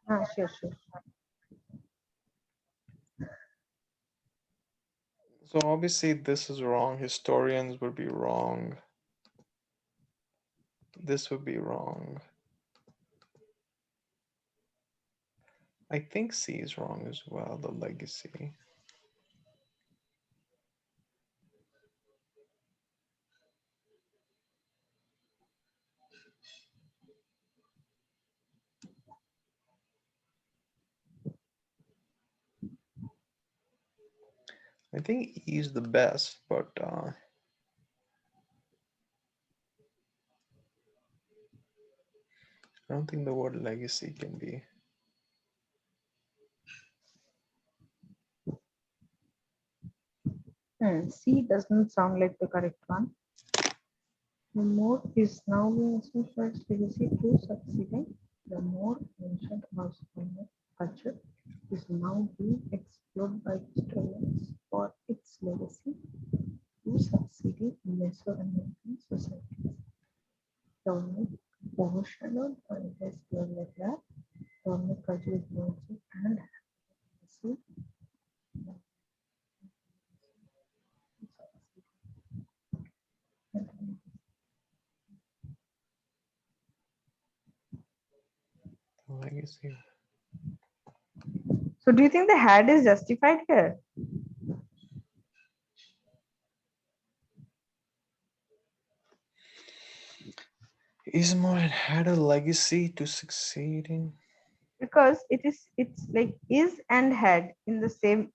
Sure, sure. So obviously this is wrong. Historians would be wrong. This would be wrong. I think C is wrong as well, the legacy. I think E is the best, but I don't think the word legacy can be. C doesn't sound like the correct one. The more is now being assumed for its legacy to succeeding. The more ancient Olmec culture is now being explored by historians for its legacy to succeeding Mesoamerican societies. The Olmec overshadowed or it has been like that. The Olmec culture is more ancient and legacy. The legacy. So do you think the had is justified here? Ismore had a legacy to succeeding. Because it's like is and had in the same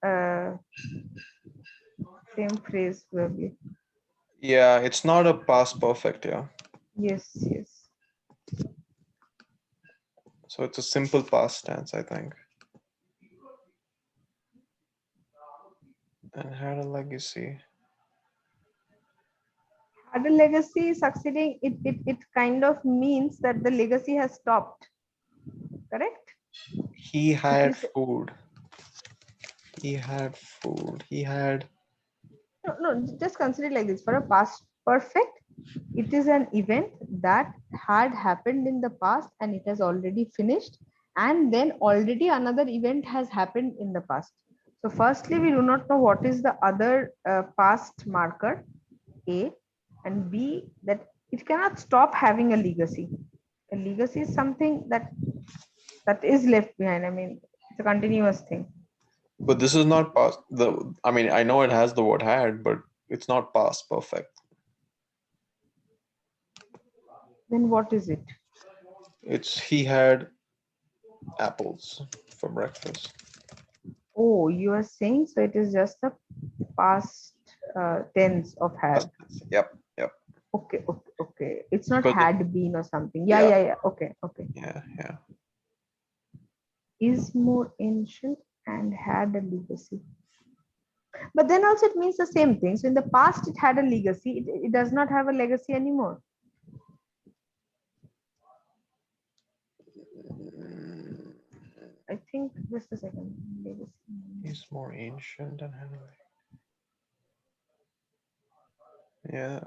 phrase verbally. Yeah, it's not a past perfect, yeah. Yes, yes. So it's a simple past tense, I think. And had a legacy. Had a legacy succeeding, it kind of means that the legacy has stopped. Correct? He If had you say food. He had food. He had. no, no, just consider it like this. For a past perfect, it is an event that had happened in the past and it has already finished, and then already another event has happened in the past. So firstly, we do not know what is the other past marker, A, and B, that it cannot stop having a legacy. A legacy is something that is left behind. I mean, it's a continuous thing. But this is not past. I mean, I know it has the word had, but it's not past perfect. Then what is it? It's he had apples for breakfast. Oh, you are saying so it is just the past tense of Past had. tense. Yep, yep. Okay, okay, okay. It's not Because had been or something. Yeah, yeah, yeah, yeah. Okay, okay. yeah, yeah. Is more ancient and had a legacy. But then also it means the same thing. So in the past it had a legacy. It does not have a legacy anymore. Mm, I think just a second. Legacy. he's more ancient and had yeah.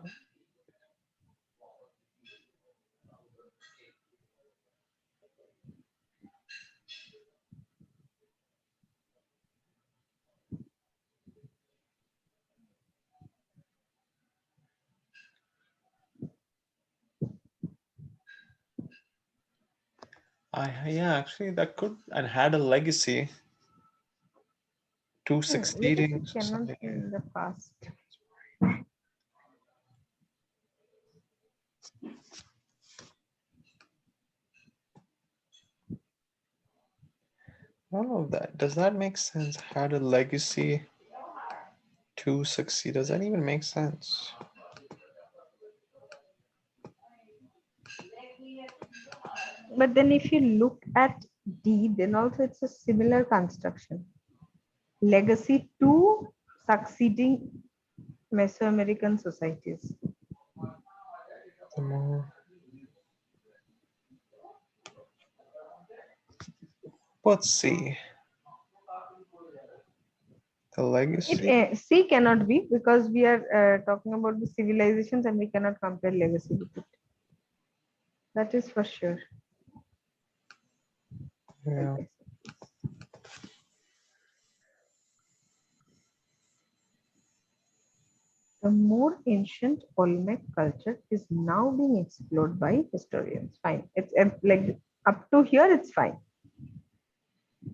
Yeah, actually that could and had a legacy to Legacy succeeding cannot be society. in the past. All of that. Does that make sense? Had a legacy to succeed. Does that even make sense? But then if you look at D, then also it's a similar construction. Legacy to succeeding Mesoamerican societies. The more. Let's see. The legacy. C cannot be because we are talking about the civilizations and we cannot compare legacy with it. That is for sure. I Yeah. guess. The more ancient Olmec culture is now being explored by historians. Fine. It's like up to here, it's fine.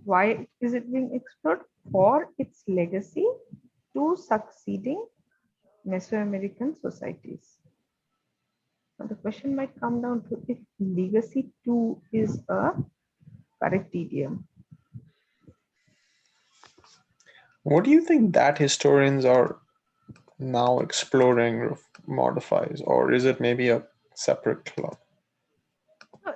Why is it being explored? For its legacy to succeeding Mesoamerican societies. Now, the question might come down to if legacy too is a correct idiom. What do you think that historians are now exploring modifies, or is it maybe a separate club?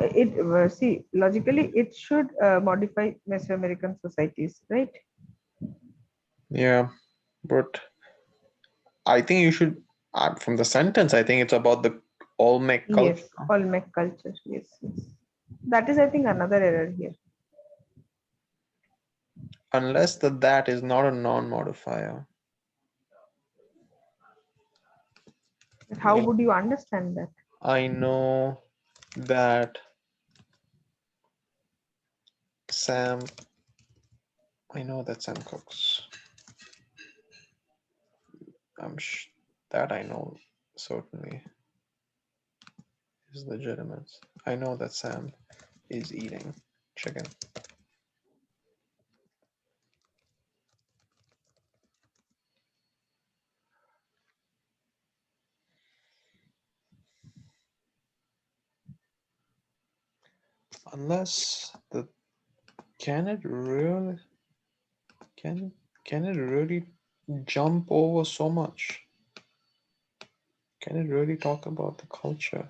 It see logically it should modify Mesoamerican societies, right? Yeah, but I think you should, from the sentence, I think it's about the Olmec culture. Yes, Olmec culture. Yes, yes. That is, I think, another error here. Unless that is not a non-modifier. But how Yeah, would you understand that? I know that Sam, I know that Sam cooks. I'm that I know certainly is legitimate. I know that Sam is eating chicken. Unless the can it really can can it really jump over so much? Can it really talk about the culture?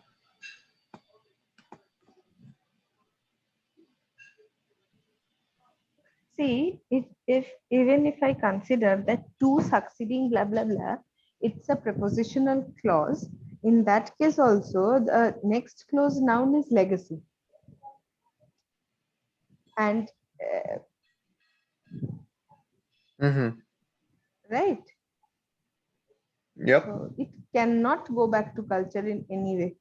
See, if even if I consider that two succeeding blah blah blah, it's a prepositional clause. In that case, also the next clause noun is legacy, and Mm-hmm. right. Yep. So it cannot go back to culture in any way.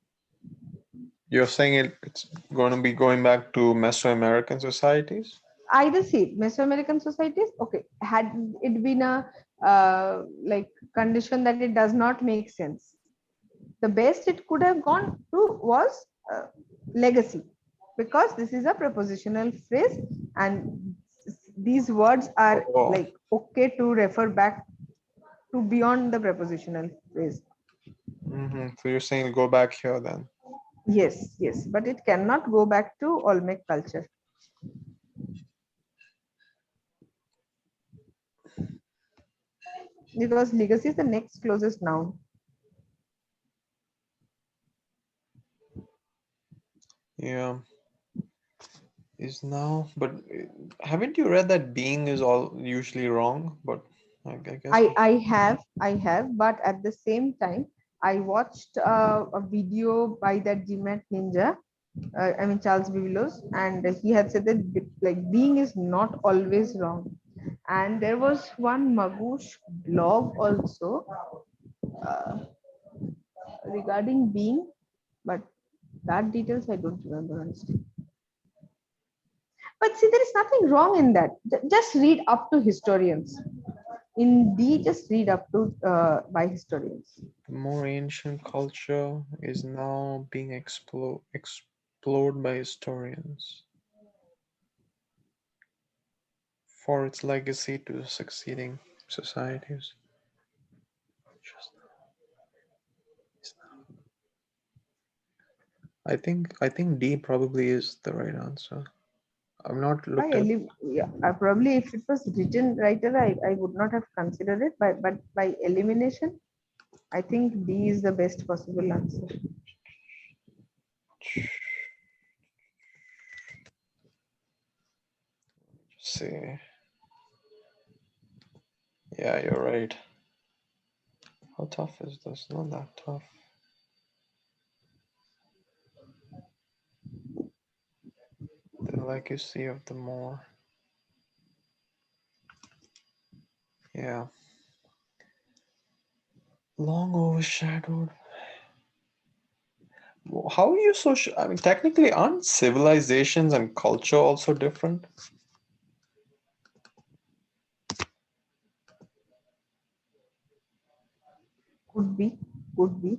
You're saying it's going to be going back to Mesoamerican societies? Either see Mesoamerican societies, okay, had it been a like condition that it does not make sense, the best it could have gone to was legacy, because this is a prepositional phrase and these words are Oh. like okay to refer back to beyond the prepositional phrase. Mm-hmm. So you're saying go back here then? Yes, yes, but it cannot go back to Olmec culture because legacy is the next closest noun. Yeah. Is now, but haven't you read that being is all usually wrong? But I guess I have, but at the same time, I watched a video by that GMAT ninja. I mean Charles Bigelow, and he had said that like being is not always wrong. And there was one Magoosh blog also uh, regarding being, but that details I don't remember honestly. But see, there is nothing wrong in that. Just read up to historians. In D, just read up to by historians. the more ancient culture is now being explored by historians for its legacy to succeeding societies. Just I think D probably is the right answer. I've not looked at. Yeah, probably if it was written writer, I would not have considered it. But by elimination, I think D is the best possible answer. See, yeah, you're right. How tough is this? Not that tough. The legacy of the more. Yeah. Long overshadowed. How are you so sure? I mean, technically, aren't civilizations and culture also different? Could be, could be.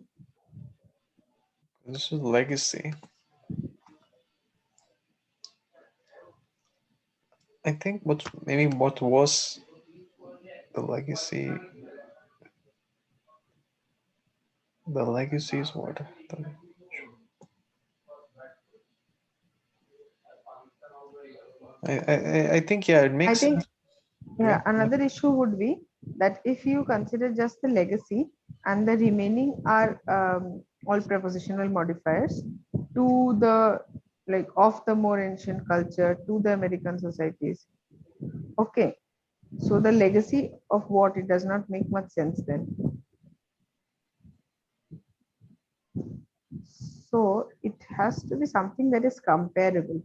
This is legacy. I think what was the legacy? The legacy is what? I think yeah, it I makes think, sense. yeah, Yeah. another issue would be that if you consider just the legacy and the remaining are all prepositional modifiers to the like of the more ancient culture to the American societies. Okay, so the legacy of what, it does not make much sense then. So it has to be something that is comparable.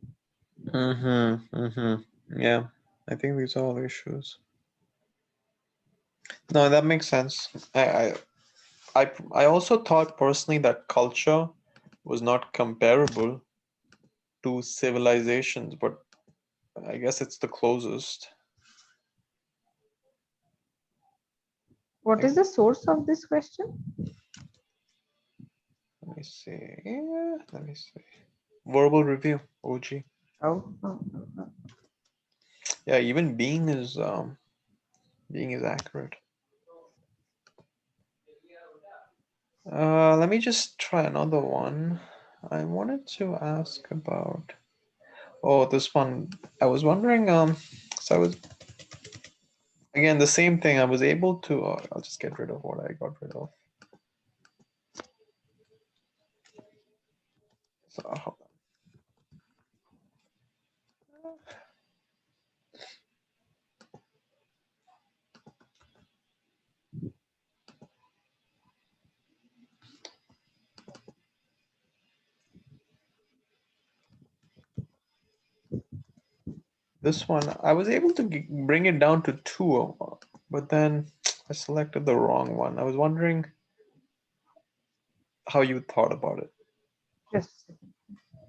Mm-hmm. Mm-hmm. Yeah. I think these are all issues. No, that makes sense. I also thought personally that culture was not comparable to civilizations, but I guess it's the closest. What Like, is the source of this question? let me see. Yeah, let me see. Verbal review, OG. Oh. Yeah, even being is accurate. Let me just try another one. I wanted to ask about. Oh, this one. I was wondering. So I was again the same thing. I was able to. I'll just get rid of what I got rid of. So this one, I was able to bring it down to two, but then I selected the wrong one. I was wondering how you thought about it. Just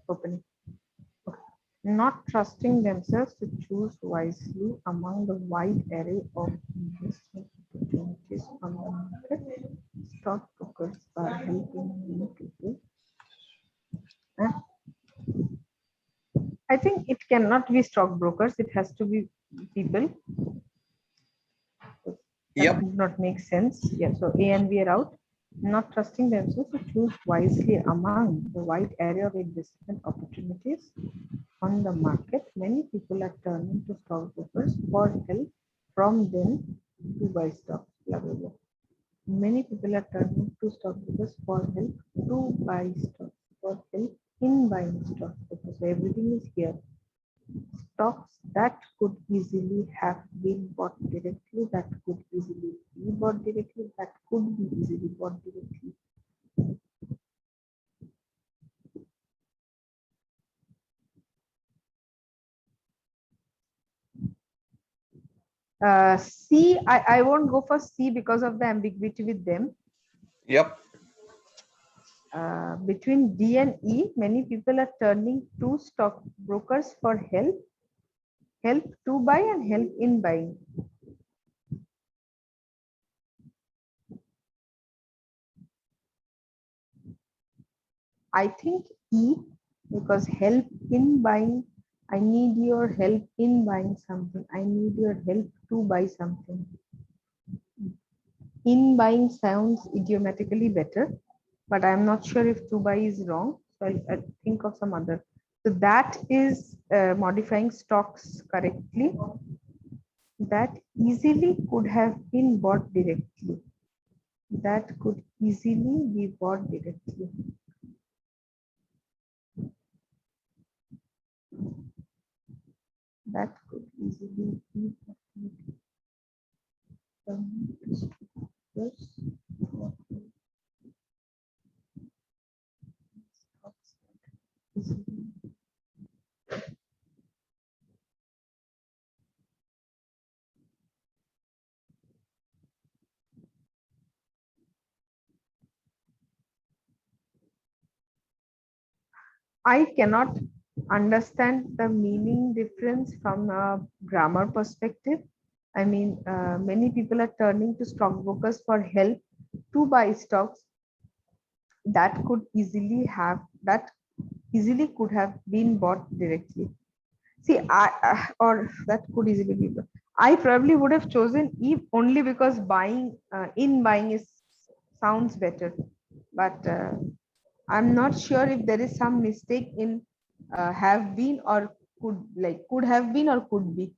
opening. Okay. Not trusting themselves to choose wisely among the wide array of investment opportunities on the market. Stockbrokers are helping many people. Uh, I think it cannot be stockbrokers. It has to be people. That Yep. would not make sense. Yeah. So A and B are out. Not trusting themselves to choose wisely among the wide array of investment opportunities on the market, many people are turning to stockbrokers for help from them to buy stocks. Blah, blah, blah. Many people are turning to stockbrokers for help to buy stocks, for help in buying stocks. Okay, so everything is here. Stocks that could easily have been bought directly, that could easily be bought directly, that could be easily bought directly. C, I won't go for C because of the ambiguity with them. Yep. Between D and E, many people are turning to stockbrokers for help to buy and help in buying. I think E, because help in buying, I need your help in buying something. I need your help to buy something. In buying sounds idiomatically better, but I'm not sure if to buy is wrong. So I'll think of some other. So that is modifying stocks correctly. That easily could have been bought directly. That could easily be bought directly. That could easily be I cannot understand the meaning difference from a grammar perspective. I mean, many people are turning to stockbrokers for help to buy stocks that easily could have been bought directly. See, or that could easily be. I probably would have chosen Eve only because buying is sounds better, but I'm not sure if there is some mistake in have been or could have been or could be.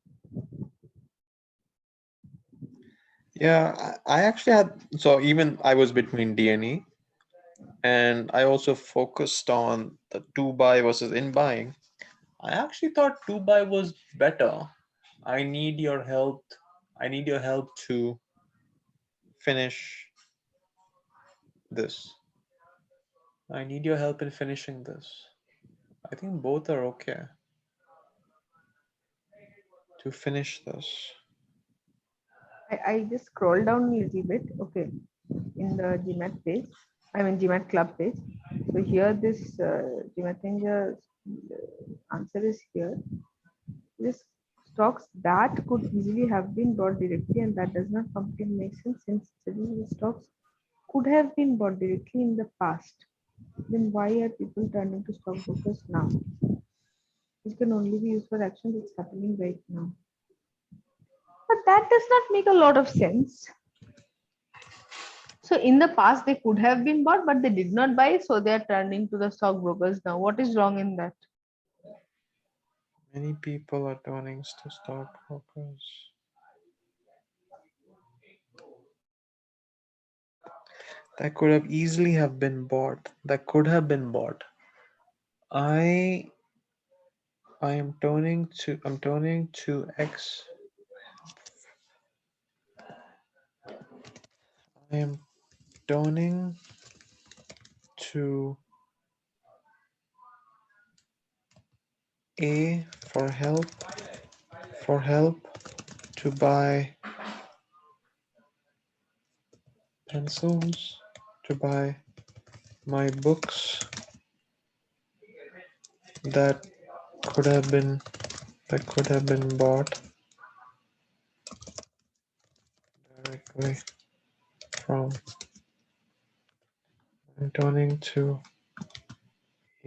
Yeah, I actually had, so even I was between D and E, and I also focused on the to buy versus in buying. I actually thought to buy was better. I need your help. I need your help to finish this. I need your help in finishing this. I think both are okay to finish this. I just scroll down a little bit. Okay, in the GMAT page, I mean GMAT club page. So here this GMAT thing, answer is here. This stocks that could easily have been bought directly, and that does not completely make sense since the stocks could have been bought directly in the past. Then why are people turning to stockbrokers now? Which can only be used for action that's happening right now. But that does not make a lot of sense. So in the past they could have been bought, but they did not buy, so they are turning to the stockbrokers now. What is wrong in that? Many people are turning to stockbrokers. That could have easily have been bought. That could have been bought. I I'm turning to X. I am turning to A for help to buy pencils, to buy my books that could have been bought directly from. I'm turning to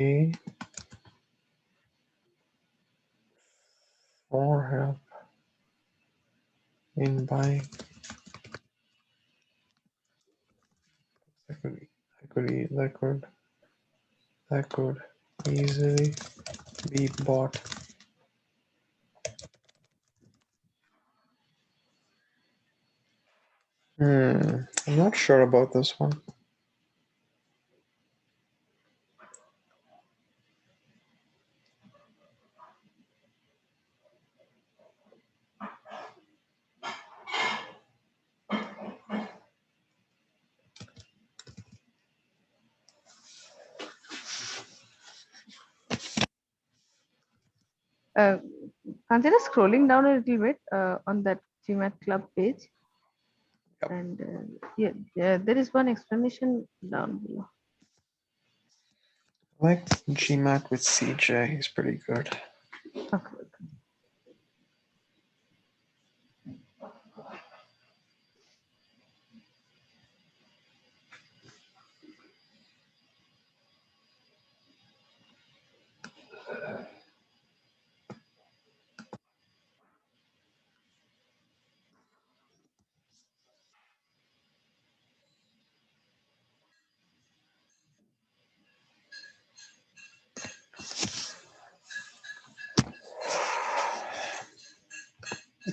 A for help in buying. That could that could easily be bought. I'm not sure about this one. Uh, Consider scrolling down a little bit on that GMAT club page, Yep. and yeah, there is one explanation down below. I like GMAT with CJ. He's pretty good. Okay.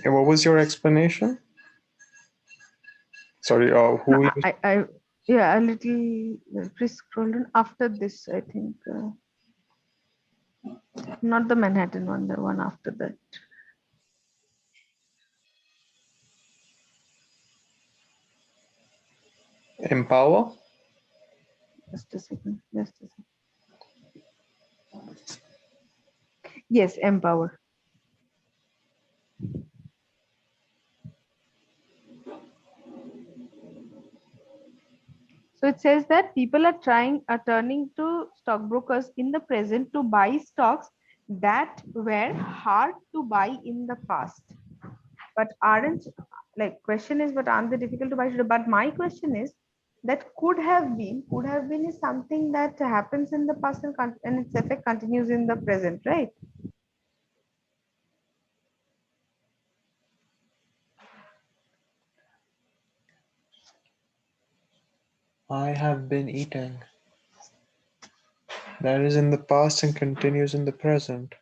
Yeah, what was your explanation? Sorry, No, who you? yeah, a little. Please scroll down after this. I think not the Manhattan one, the one after that. Empower? Just a second. Just a second. Yes, empower. So it says that people are turning to stockbrokers in the present to buy stocks that were hard to buy in the past. But aren't, like, question is, but aren't they difficult to buy today? But my question is that could have been is something that happens in the past and its effect continues in the present, right? I have been eating. That is in the past and continues in the present.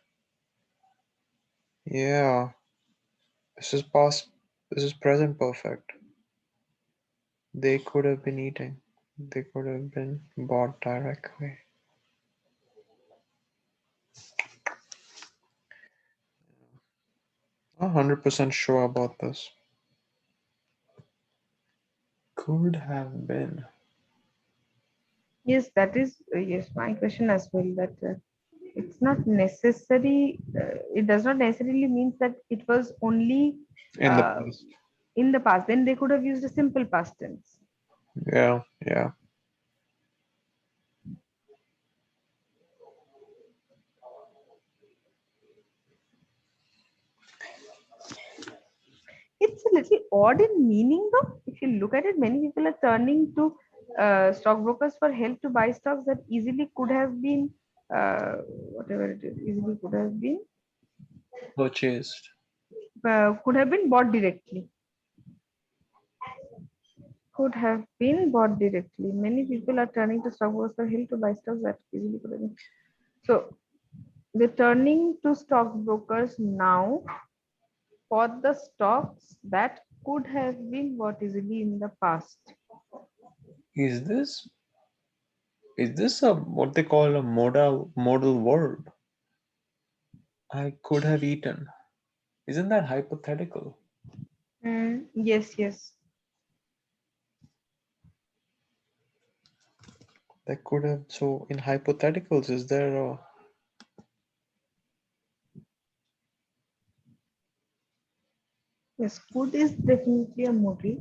Yeah, this is past. This is present perfect. They could have been eating. They could have been bought directly. 100% sure about this. Could have been. Yes, that is, yes, my question as well, that it's not necessary, it does not necessarily means that it was only In the uh, past. in the past. Then they could have used a simple past tense. Yeah, yeah. It's a little odd in meaning, though. If you look at it, many people are turning to stockbrokers for help to buy stocks that easily could have been, uh, whatever it is, easily Purchased. could have been bought directly. Could have been bought directly. Many people are turning to stockbrokers for help to buy stocks that easily could have been. So they're turning to stockbrokers now for the stocks that could have been bought easily in the past. Is this a what they call a modal verb? I could have eaten. Isn't that hypothetical? Yes, yes. That could have so in hypotheticals is there a Yes, could is definitely a model.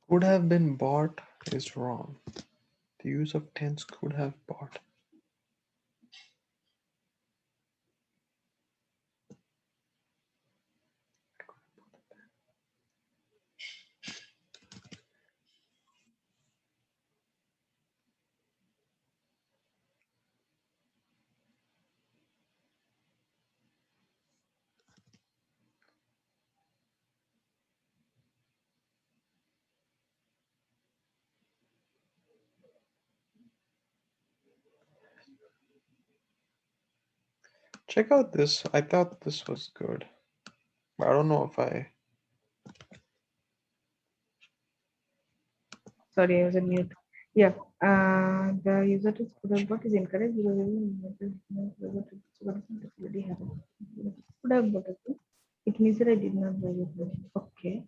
could have been bought is wrong. The use of tense could have bought. Check out this. I thought this was good. I don't know if I Sorry, I was on mute. Yeah, the user to could have bought is incorrect because already have it. Could have bought it. It means that I did not buy it. Okay.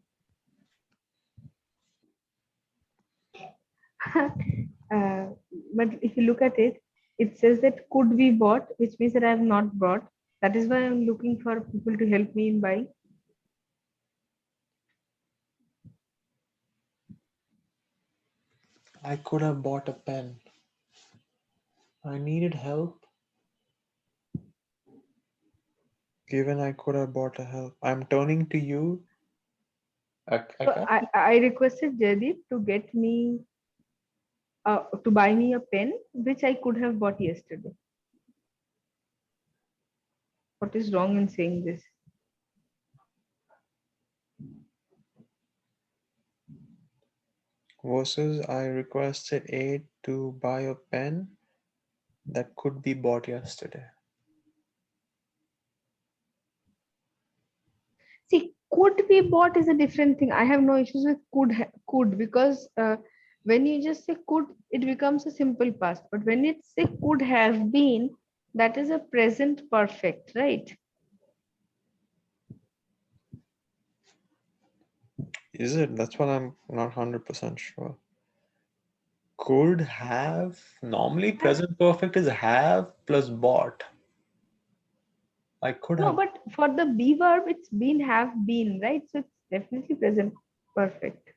uh, but if you look at it, it says that could be bought, which means that I have not bought. That is why I'm looking for people to help me in buying. could have bought a pen. I needed help. Given I could have bought a help. I'm turning to you. I So got I requested Jadip to get me to buy me a pen which I could have bought yesterday. What is wrong in saying this? Versus I requested aid to buy a pen that could be bought yesterday. See, could be bought is a different thing. I have no issues with could because when you just say could, it becomes a simple past. But when it say could have been, that is a present perfect, right? Is it? That's what I'm not 100% sure. Could have. Normally, present perfect is have plus bought. I could No, have. but for the be verb, it's been, have been, right? So it's definitely present perfect.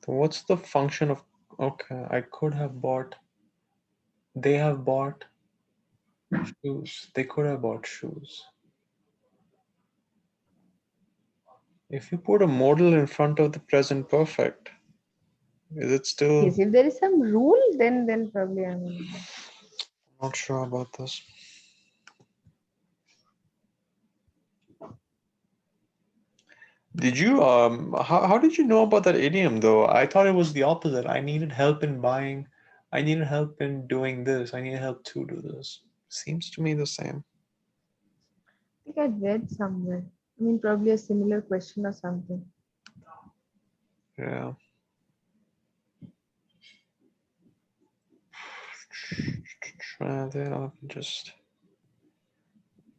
So what's the function of. Okay, I could have bought. They have bought shoes. They could have bought shoes. If you put a modal in front of the present perfect, is it still. Yes, if there is some rule, then probably I'm Not sure about this. Did you how did you know about that idiom though? I thought it was the opposite. I needed help in buying, I needed help in doing this, I needed help to do this. Seems to me the same. I think I read somewhere. I mean, probably a similar question or something. Yeah. Then I'll just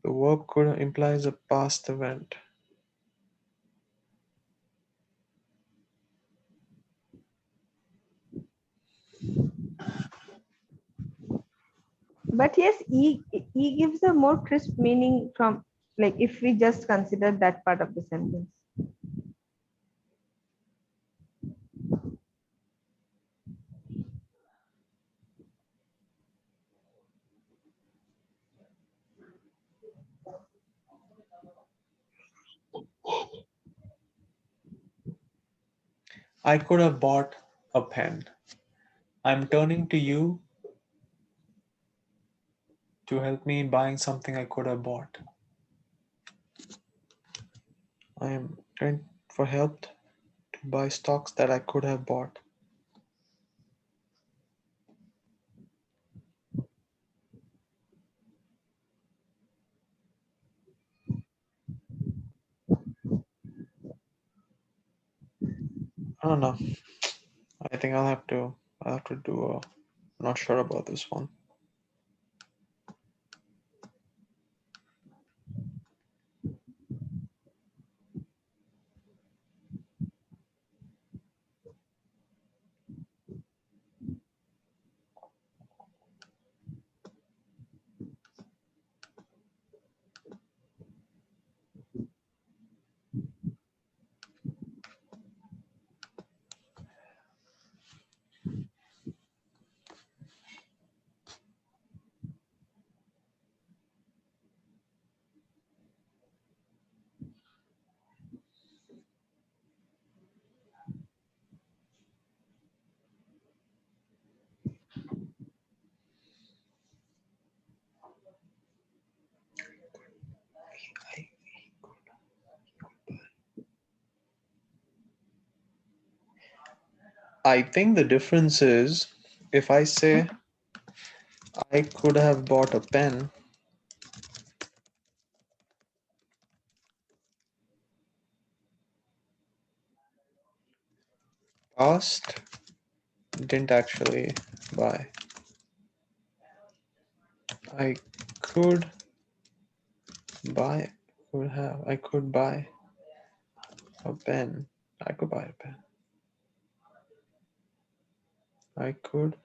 the verb could implies a past event. But yes, e gives a more crisp meaning from, like, if we just consider that part of the sentence. I could have bought a pen. I'm turning to you to help me in buying something I could have bought. I am trying for help to buy stocks that I could have bought. I don't know. I think I'll have to do a. I'm not sure about this one. I think the difference is if I say I could have bought a pen, past didn't actually buy. I could buy, I could buy a pen. I could buy a pen. I could,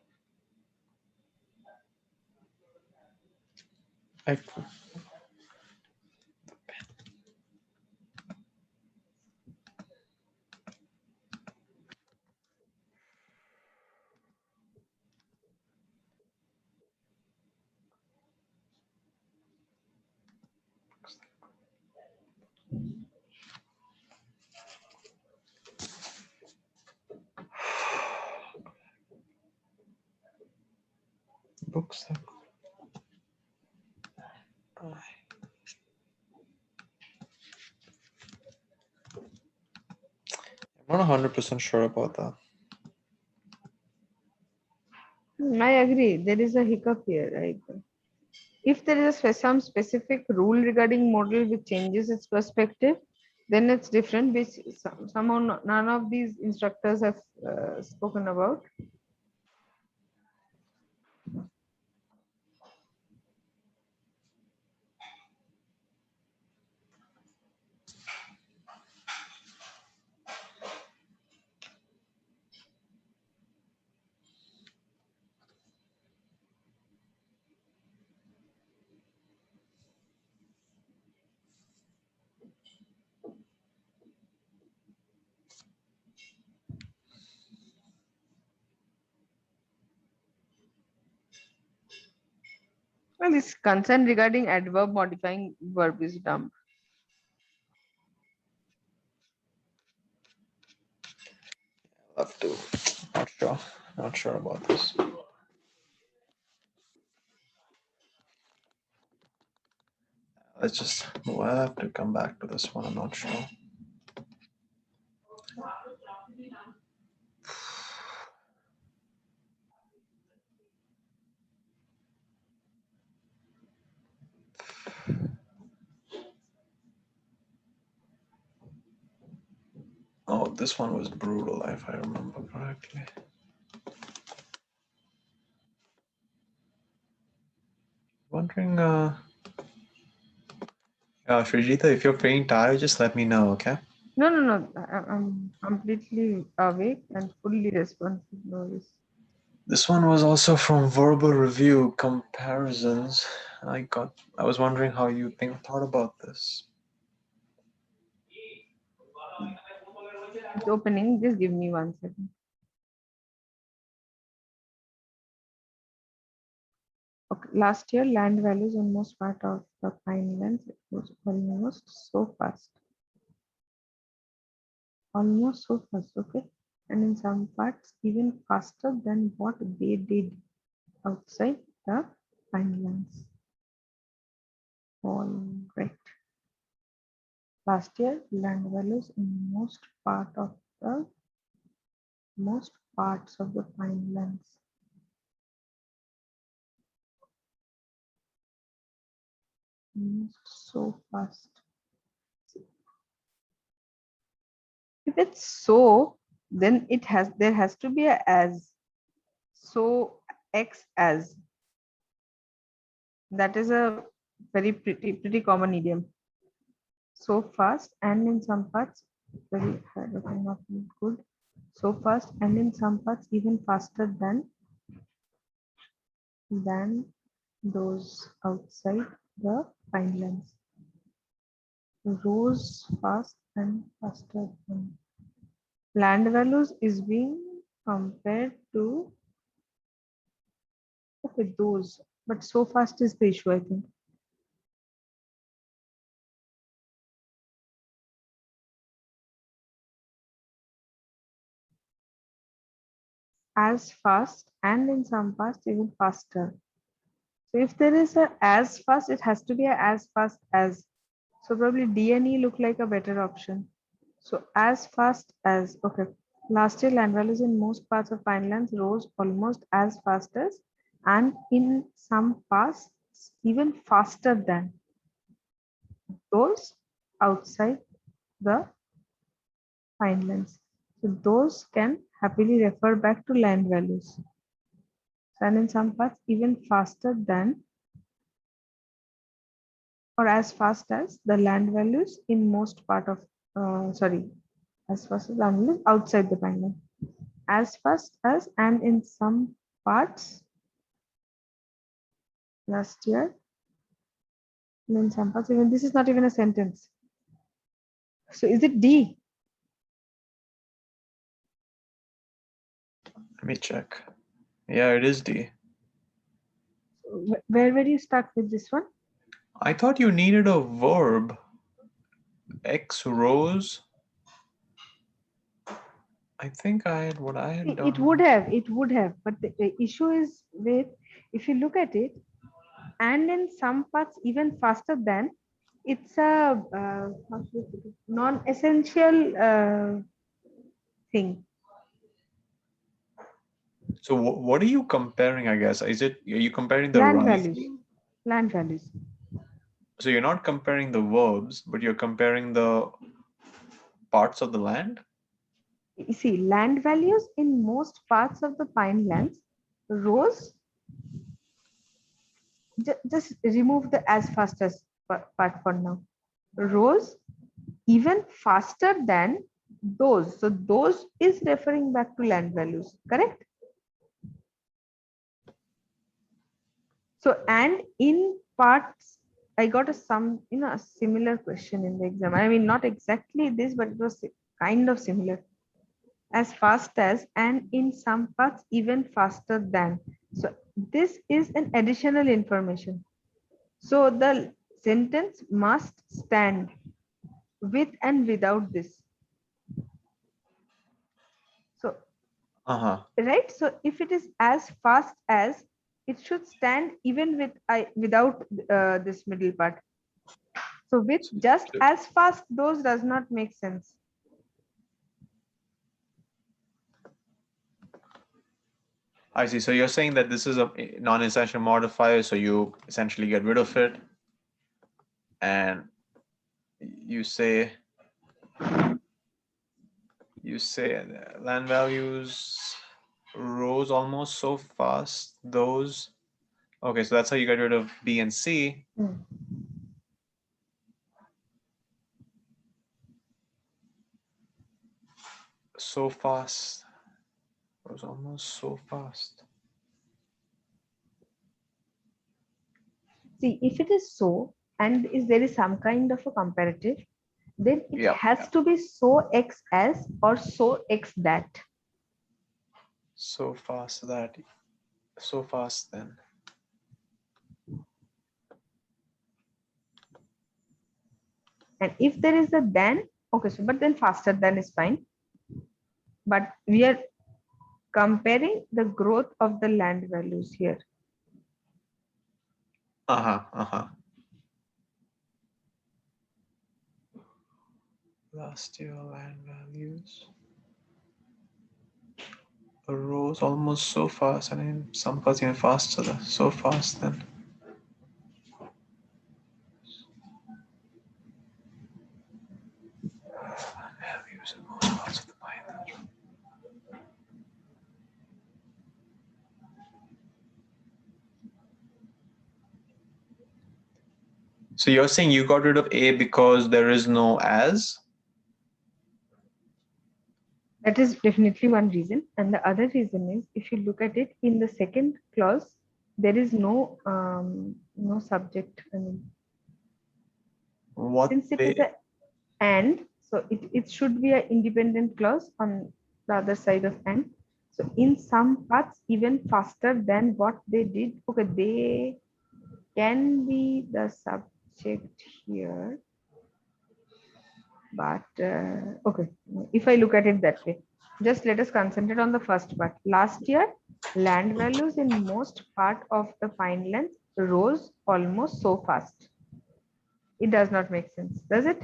I could. books that I'm not 100% sure about that. I agree. There is a hiccup here, right? If there is some specific rule regarding model which changes its perspective, then it's different, which somehow none of these instructors have spoken about. Well, this concern regarding adverb modifying verb is dumb. I'll have to. Not sure. Not sure about this. Let's just. Well, I'll have to come back to this one. I'm not sure. Oh, this one was brutal, if I remember correctly. Wondering, Srijita, if you're feeling tired, just let me know, okay? No. I'm completely awake and fully responsive. No worries. This one was also from Verbal Review Comparisons. I was wondering how you thought about this. It's opening. Just give me 1 second. Okay. Last year, land values on most part of the Pinelands was almost so fast. Almost so fast, okay? And in some parts, even faster than what they did outside the Pinelands. All right. Last year, land values in most parts of the Pinelands moved so fast. If it's so, then there has to be a as. So X as. That is a very pretty common idiom. So fast and in some parts very not good. So fast and in some parts even faster than those outside the Pinelands. Rose fast and faster than. Land values is being compared to okay those, but so fast is the issue, I think. As fast and in some parts even faster. So if there is a as fast, it has to be a as fast as. So probably D and E look like a better option. So as fast as, okay. Last year land values in most parts of Pinelands rose almost as fast as and in some parts even faster than those outside the Pinelands. So those can happily refer back to land values. And in some parts even faster than or as fast as the land values in most part of as fast as land values outside the Pineland. As fast as and in some parts last year and in some parts even this is not even a sentence. So is it D? Let me check. Yeah, it is D. Where were you stuck with this one? I thought you needed a verb. X rose. I think I had what I had done. It would have, but the issue is with If you look at it, and in some parts even faster than, it's a how should I put it? Non-essential thing. So what are you comparing, I guess? Are you comparing the Land values. writing? Land values. So you're not comparing the verbs, but you're comparing the parts of the land? You see, land values in most parts of the pine lands rose. Just remove the as fast as part for now. Rose even faster than those. So those is referring back to land values, correct? So and in parts, I got a similar question in the exam. I mean, not exactly this, but it was kind of similar. As fast as, and in some parts even faster than. So this is an additional information. So the sentence must stand with and without this. So Uh-huh. right. So if it is as fast as, it should stand even with without this middle part. So with just So- as fast, those does not make sense. I see. So you're saying that this is a non-essential modifier, so you essentially get rid of it, and you say land values rose almost so fast. Those okay, so that's how you get rid of B and C. Hmm. So fast. Rose almost so fast. See, if it is so, and is there is some kind of a comparative, then it Yeah. has to be so x as or so x that. So fast that so fast then. And if there is a then, okay, so but then faster than is fine. But we are comparing the growth of the land values here. Uh-huh. Uh-huh. Last year land values rose almost so fast, and in some parts even faster. So fast then. Values in most parts of the mind. So you're saying you got rid of A because there is no as? That is definitely one reason. And the other reason is, if you look at it in the second clause, there is no subject. I mean, What since it is they a and, so it should be an independent clause on the other side of and. So in some parts, even faster than what they did. Okay, they can be the subject here, but okay, if I look at it that way, just let us concentrate on the first part. Last year, land values in most part of the pinelands rose almost so fast. It does not make sense, does it?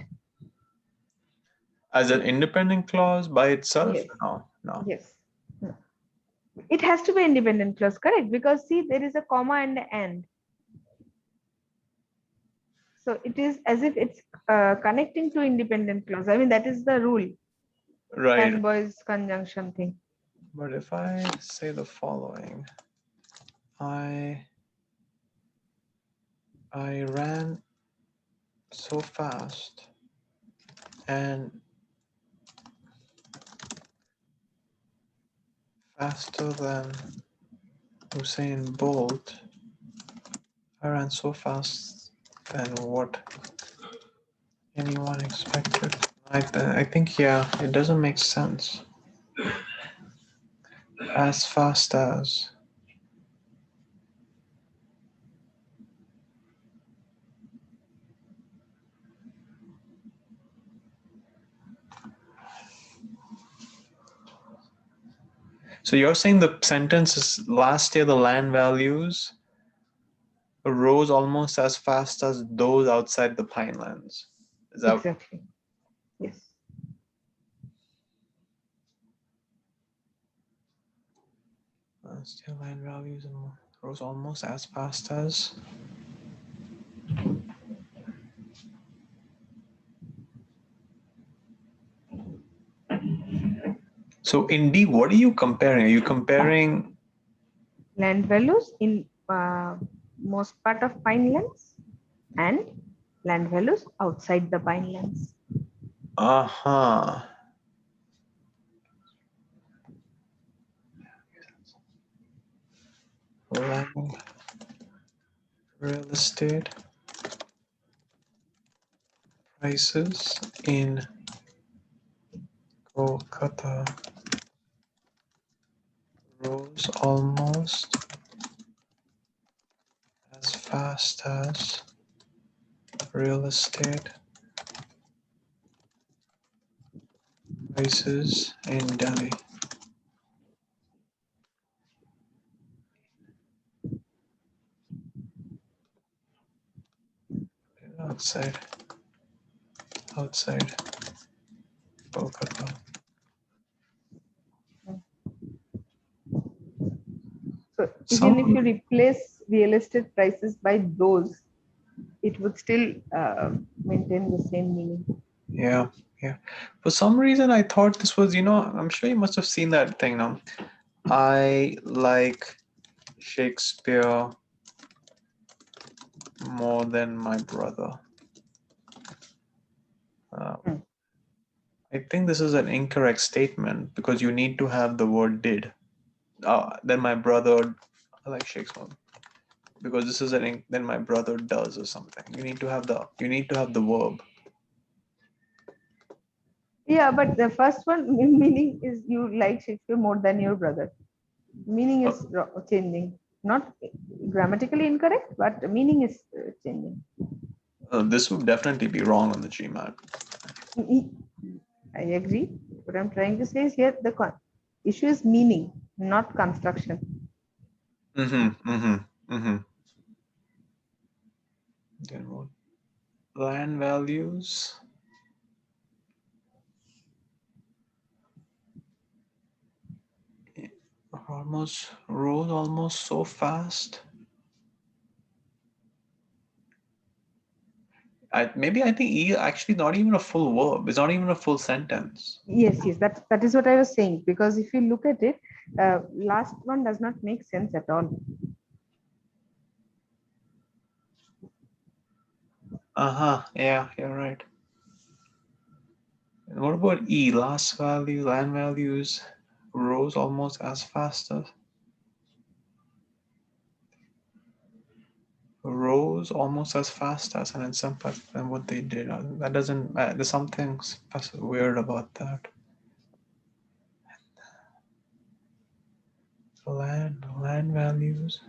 as an independent clause by itself? Yes. No, no. Yes. No. It has to be independent clause, correct? Because see, there is a comma and an and. So it is as if it's connecting to independent clause. I mean, that is the rule. Right. Fanboys conjunction thing. But if I say the following, I I ran so fast and faster than Usain Bolt. I ran so fast than what anyone expected. I think, yeah, it doesn't make sense. As fast as. So you're saying the sentence is last year the land values rose almost as fast as those outside the pinelands. Is that Exactly. Yes. last year land values rose almost as fast as? So in D, what are you comparing? Are you comparing? Land values in most part of pinelands and land values outside the pinelands. Uh-huh. Land, real estate prices in Kolkata rose almost as fast as real estate prices in Delhi. Outside Kolkata. So even if you Some, replace real estate prices by those, it would still maintain the same meaning. yeah, yeah. For some reason, I thought this was, I'm sure you must have seen that thing now. I like Shakespeare more than my brother. Uh, Hmm. I think this is an incorrect statement because you need to have the word did. Then my brother, I like Shakespeare because this is then my brother does or something. You need to have the verb. Yeah, but the first one meaning is you like Shakespeare more than your brother. Meaning Uh, is changing, not grammatically incorrect, but the meaning is changing. this would definitely be wrong on the GMAT. I agree. What I'm trying to say is here the issue is meaning, not construction. Mm-hmm. Mm-hmm. Mm-hmm. Then what? Land values almost rose almost so fast. I think E actually not even a full verb. It's not even a full sentence. Yes, yes, that is what I was saying. Because if you look at it, last one does not make sense at all. Uh-huh. Yeah, you're right. And what about E? Last value, land values rose almost as fast as rose almost as fast as, and in some parts than what they did. That doesn't. There's something weird about that. Land values.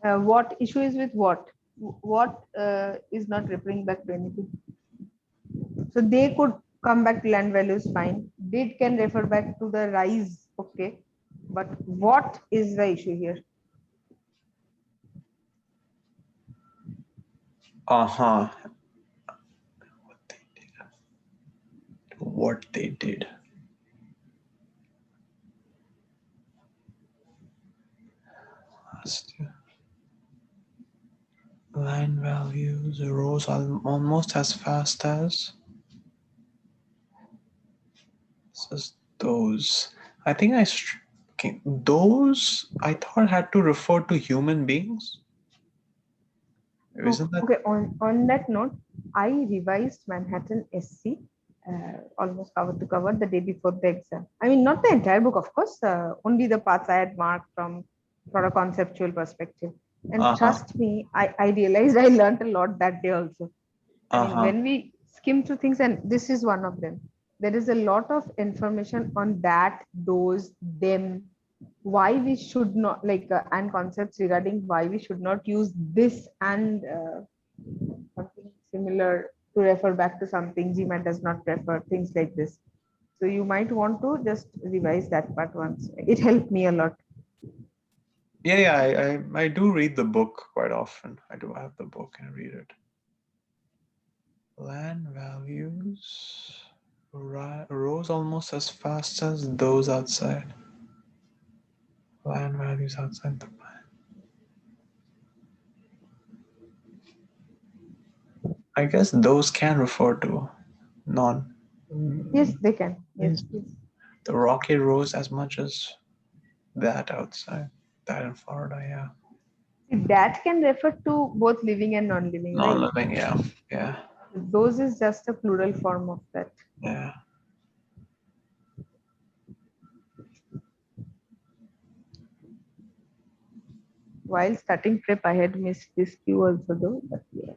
What issue is with what? What is not referring back to anything. So they could come back to land values fine. Did can refer back to the rise, okay. But what is the issue here? Uh-huh. What they did. What they did. Last year. Land values rose almost as fast as says those. I think okay, those I thought had to refer to human beings. Isn't that? Okay, on that note, I revised Manhattan SC almost cover to cover the day before the exam. I mean, not the entire book, of course, only the parts I had marked from a conceptual perspective. And Uh-huh. trust me, I realized I learned a lot that day also. I mean, Uh-huh. when we skim through things, and this is one of them, there is a lot of information on that, those, them, why we should not like, and concepts regarding why we should not use this and something similar to refer back to something GMAT does not prefer, things like this. So you might want to just revise that part once. It helped me a lot. Yeah, I do read the book quite often. I do have the book and read it. Land values rose almost as fast as those outside. Land values outside the plan. I guess those can refer to non. Yes, they can. Yes, Yes. please. The rocket rose as much as that outside. That in Florida, yeah. See, that can refer to both living and non-living, right? Non-living, yeah, yeah, Those is just a plural form of that. yeah. While starting prep, I had missed this cue also though, but yeah.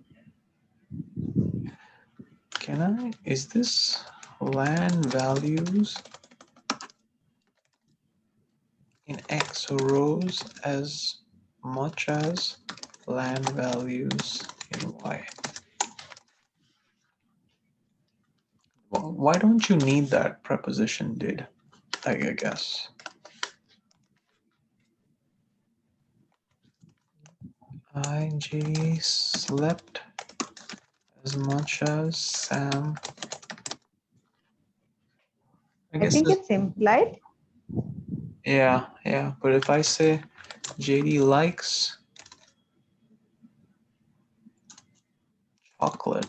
Can I? Is this land values in X rose as much as land values in Y? Why don't you need that preposition did? I guess. IJ slept as much as Sam. I I guess think this, it's implied. yeah. But if I say JD likes chocolate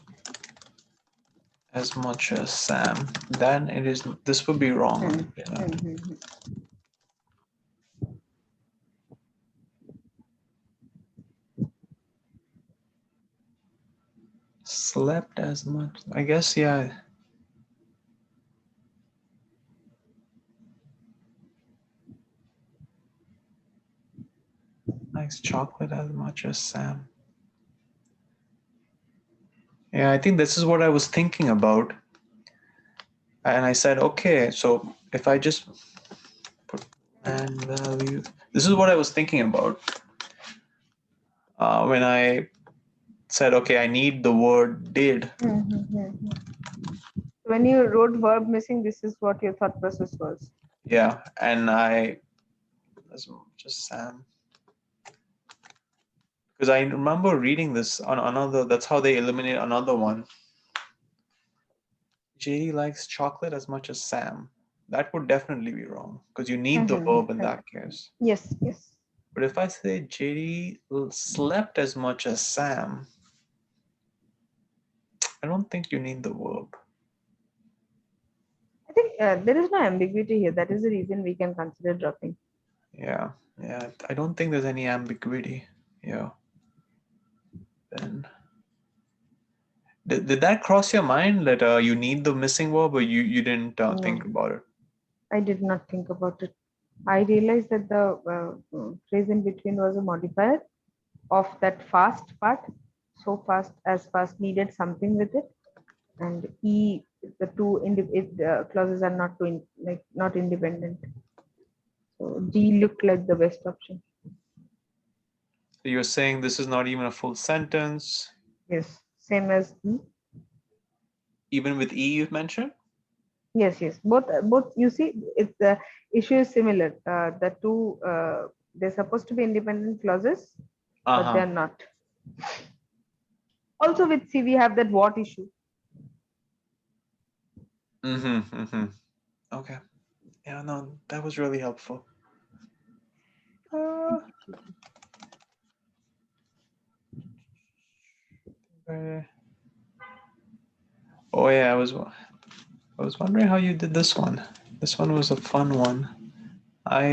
as much as Sam, then it is. This would be wrong. Yeah. Slept as much. I guess yeah. Likes chocolate as much as Sam. Yeah, I think this is what I was thinking about. And I said, okay, so if I just put land value, this is what I was thinking about when I said, okay, I need the word did. When you wrote verb missing, this is what your thought process was. Yeah, and I, as much as Sam. Because I remember reading this on another, that's how they eliminate another one. JD likes chocolate as much as Sam. That would definitely be wrong because you need the verb in that case. Yes, yes. But if I say JD slept as much as Sam, I don't think you need the verb. I think there is no ambiguity here. That is the reason we can consider dropping. Yeah. I don't think there's any ambiguity. Yeah. Then did that cross your mind that you need the missing verb, or you didn't think No, about it? I did not think about it. I realized that the phrase in between was a modifier of that fast part. So fast as fast needed something with it, and the two clauses are not not independent. So D looked like the best option. So you're saying this is not even a full sentence, Yes, same as E. even with E you've mentioned? Yes, yes. Both. You see, it's the issue is similar. The two they're supposed to be independent clauses, but Uh-huh. they're not. Also, with C, we have that what issue. Mm-hmm. Okay. Yeah, no, that was really helpful. Uh, uh, oh yeah, I was wondering how you did this one. This one was a fun one. I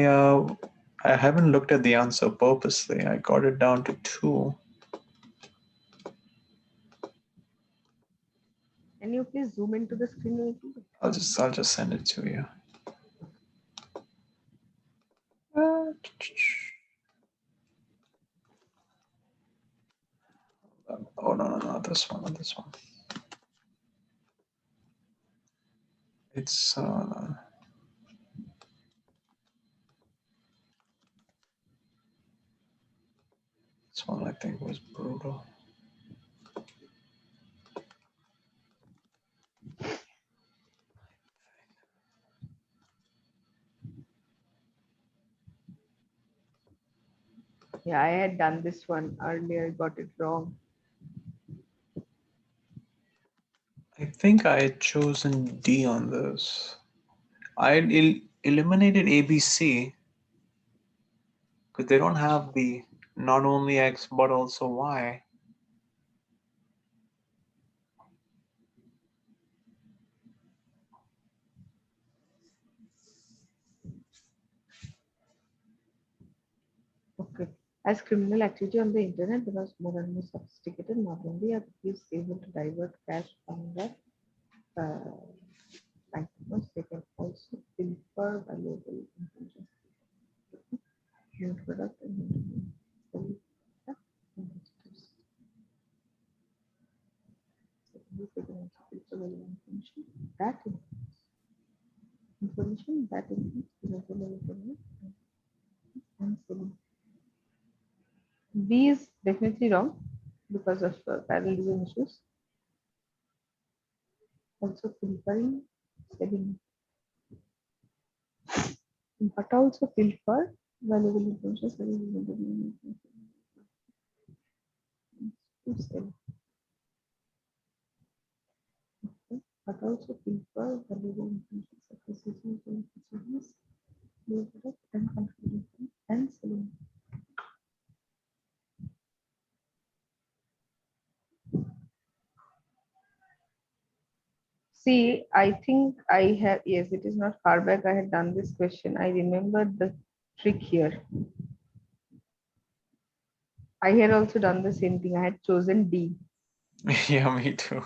haven't looked at the answer purposely. I got it down to 2. Can you please zoom into the screen a little bit? I'll just send it to you. Uh, oh no, this one, not this one. It's this one I think was brutal. Yeah, I had done this one earlier, got it wrong. I think I had chosen D on this. I had eliminated ABC because they don't have the not only X but also Y. Okay. As criminal activity on the internet becomes more and more sophisticated, not only are thieves able to divert cash from the uh, bank accounts, they can also pilfer valuable information, new product, and sell the competitors. Secondly, they can also pilfer valuable information that includes irregular payment and selling. B is definitely wrong because of parallelism issues. Also pilfering, selling, but also pilfer valuable information, selling to sell, but also pilfer valuable information, acquisition, business, new product, and configuration and selling. See, I think I have, yes, it is not far back. I had done this question. I remember the trick here. I had also done the same thing. I had chosen D, Yeah, me too.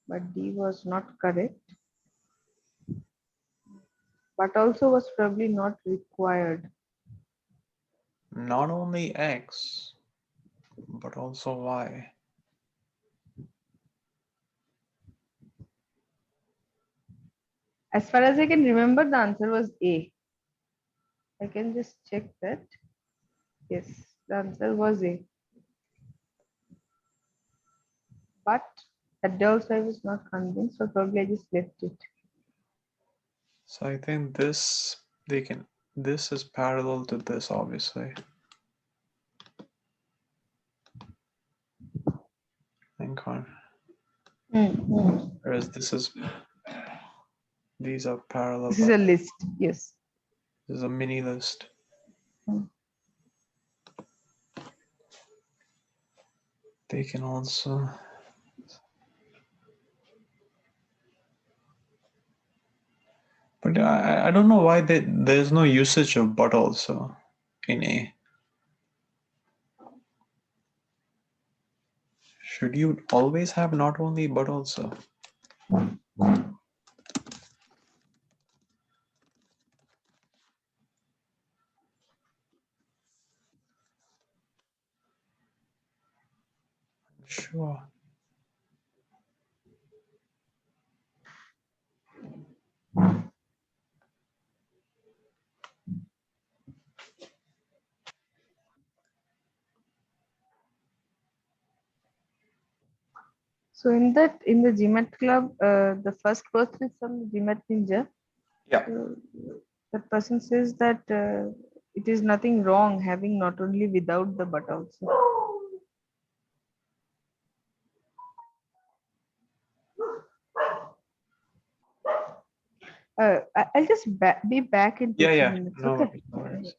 but D was not correct, but also was probably not required. Not only X but also Y. As far as I can remember, the answer was A. I can just check that. Yes, the answer was A. But at the also I was not convinced, so probably I just left it. So I think this is parallel to this, obviously. Think on. Mm. Whereas these are parallel, This is but a list. Yes. this is a mini list. Mm. They can also. But I don't know why there's no usage of but also in A. Should you always have not only but also? Sure. So in the GMAT club, the first person is from the GMAT Ninja. Yeah. That person says that it is nothing wrong having not only without the but also. I'll just be back in two Yeah, three yeah. minutes. No Okay. worries, no worries.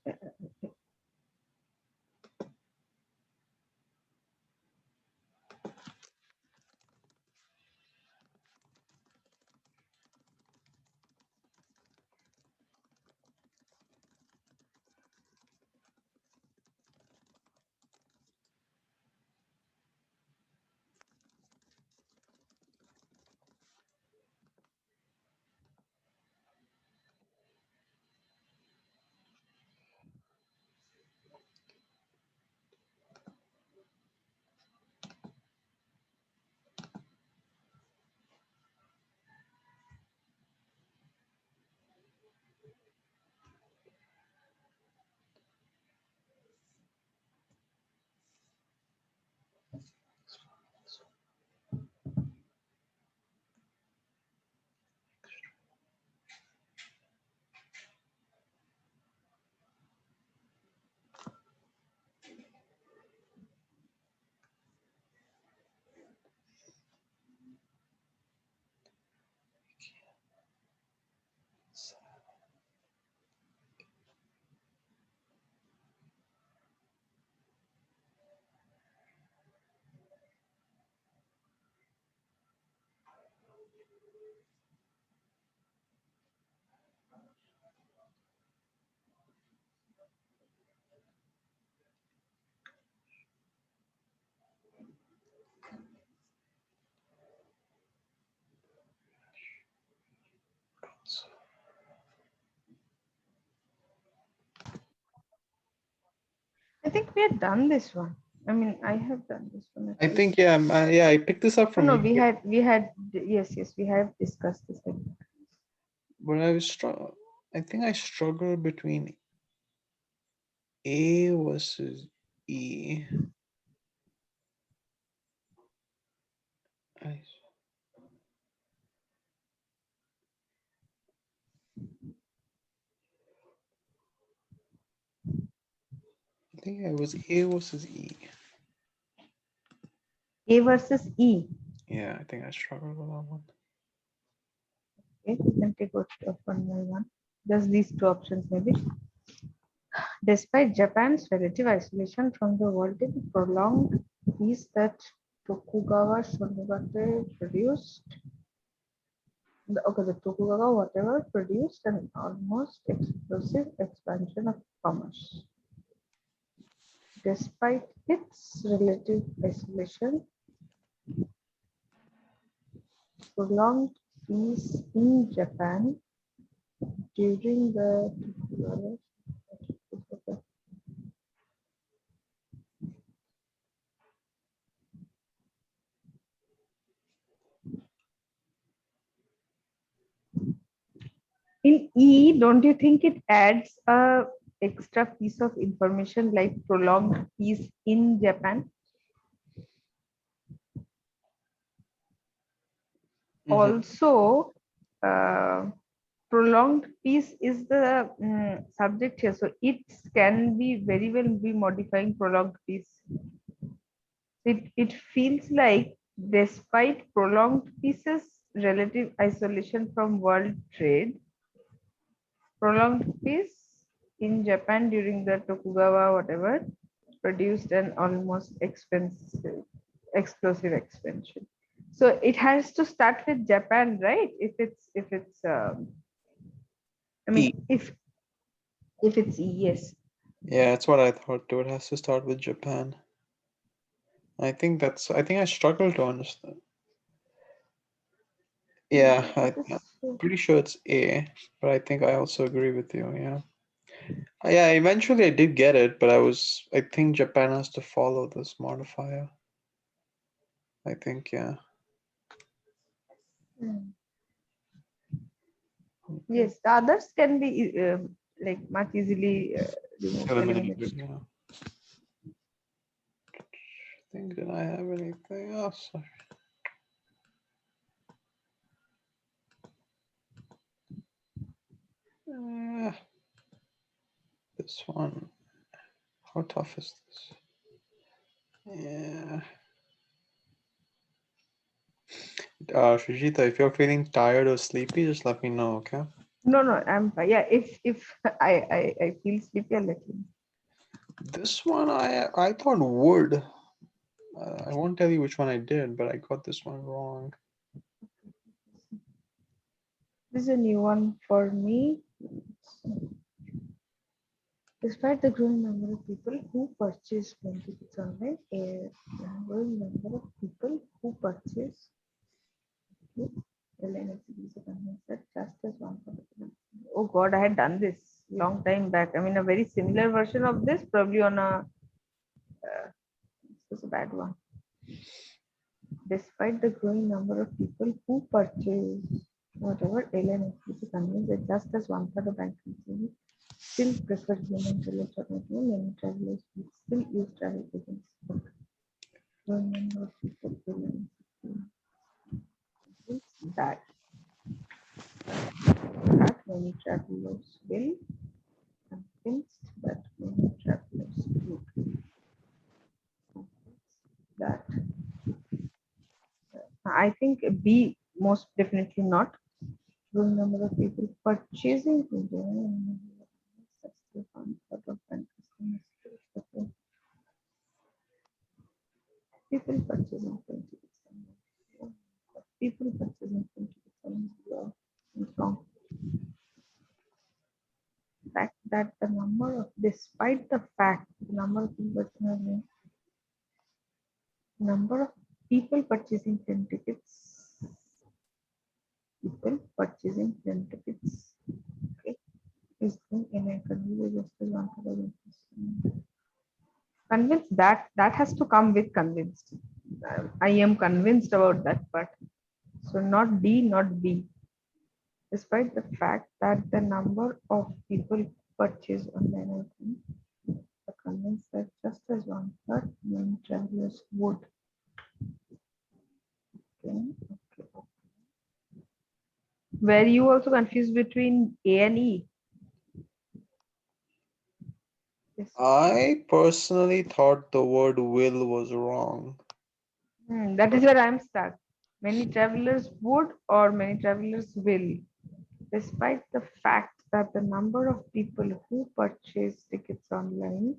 I think we had done this one. I mean, I have done this one at I least. think yeah, yeah. I picked this up Oh, from no, you, we had, yes, we have discussed this. but I was I think I struggled between A versus E. I, I think it was A versus E. A versus E. Yeah, I think I struggled with that one. Okay, we can take it one by one. Just these two options, maybe. Despite Japan's relative isolation from the world, in prolonged peace that Tokugawa Shogunate produced, the Tokugawa whatever produced an almost explosive expansion of commerce. Despite its relative isolation, prolonged peace in Japan during the Tokugawa. In E, don't you think it adds a extra piece of information like prolonged peace in Japan? Mm-hmm. Also, prolonged peace is the subject here, so it can be very well be modifying prolonged peace. It feels like despite prolonged peace's relative isolation from world trade, prolonged peace in Japan during the Tokugawa whatever produced an almost explosive expansion. So it has to start with Japan, right? If it's I E. mean if it's yes. Yeah, that's what I thought too. It has to start with Japan. I think I struggled to understand. Yeah, What is I'm pretty sure it's A, but I think I also agree with you. Yeah. Yeah, eventually I did get it, but I think Japan has to follow this modifier. I think, yeah. Okay. Yes, the others can be like much easily removed, Eliminated, eliminated. yeah. I think, did I have anything else? Uh, this one. How tough is this? Yeah. Srijita, if you're feeling tired or sleepy, just let me know, okay? No, no, I'm fine. Yeah, if I feel sleepy, I'll let you know. This one I thought wood. I won't tell you which one I did, but I got this one wrong. This is a new one for me. Despite the growing number of people who purchase 20 books online, a growing number of people who purchase LNFCs that just as one particular. Oh God, I had done this long time back. I mean, a very similar version of this, probably on a. This was a bad one. Despite the growing number of people who purchase whatever alien equity convenes that just as one third of bank consumers still prefer human towards alternative, many travelers will still use travel agents. But growing number of people alien that many travelers will convinced that many travelers would that I think B most definitely not. Growing number of people purchasing that's the fun part of customers. People purchasing 20%. People purchasing 20% is wrong. Fact that the number of despite the fact the number of people number of people purchasing plane tickets people purchasing plane tickets okay is in a country just as one Convinced, that has to come with convinced. I am convinced about that part. So not D, not B. Despite the fact that the number of people purchase online items are convinced that just as one third many travelers would. Okay, okay. Were you also confused between A and E? Yes. I personally thought the word will was wrong. That is where I'm stuck. Many travelers would or many travelers will, despite the fact that the number of people who purchase tickets online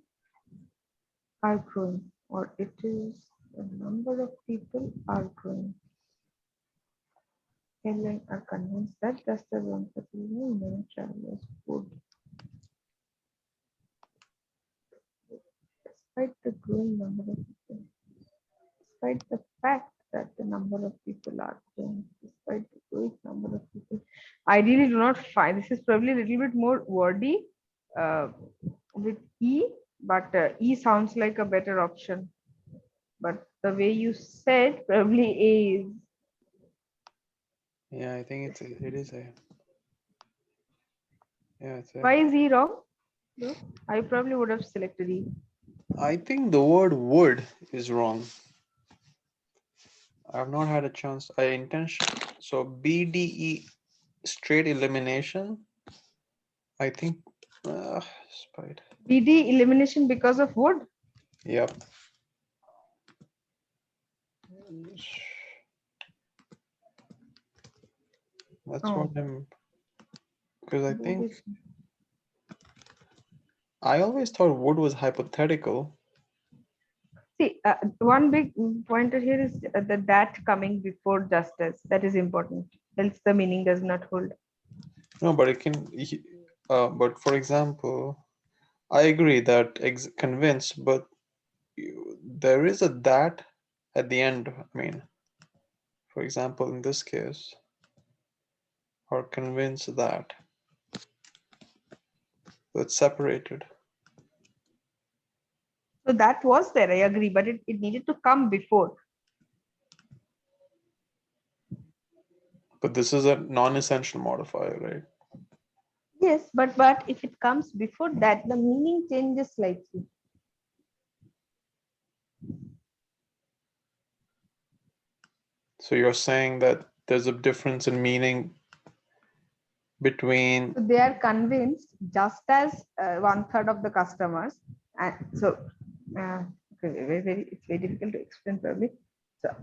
are growing, or it is the number of people are growing. Airlines are convinced that just as one particular many travelers would, despite the growing number of people, despite the fact that the number of people are growing, despite the growing number of people. I really do not find this is probably a little bit more wordy uh, with E, but E sounds like a better option. But the way you said, probably A is. Yeah, I think it is a. Yeah, it's a. Why is E wrong? No, I probably would have selected E. I think the word would is wrong. I've not had a chance. I intention. So BDE straight elimination. I think. Spite. BD elimination because of wood. Yep. That's what Oh, I'm. Because I wood think is. I always thought would was hypothetical. See, one big pointer here is the that coming before just as. That is important. Else the meaning does not hold. No, but it can. But for example, I agree that convinced, but there is a that at the end. I mean, for example, in this case, or convinced that. So it's separated. So that was there, I agree, but it needed to come before. But this is a non-essential modifier, right? Yes, but if it comes before that, the meaning changes slightly. So you're saying that there's a difference in meaning between. So they are convinced, just as one third of the customers, and so it's very difficult to explain probably. So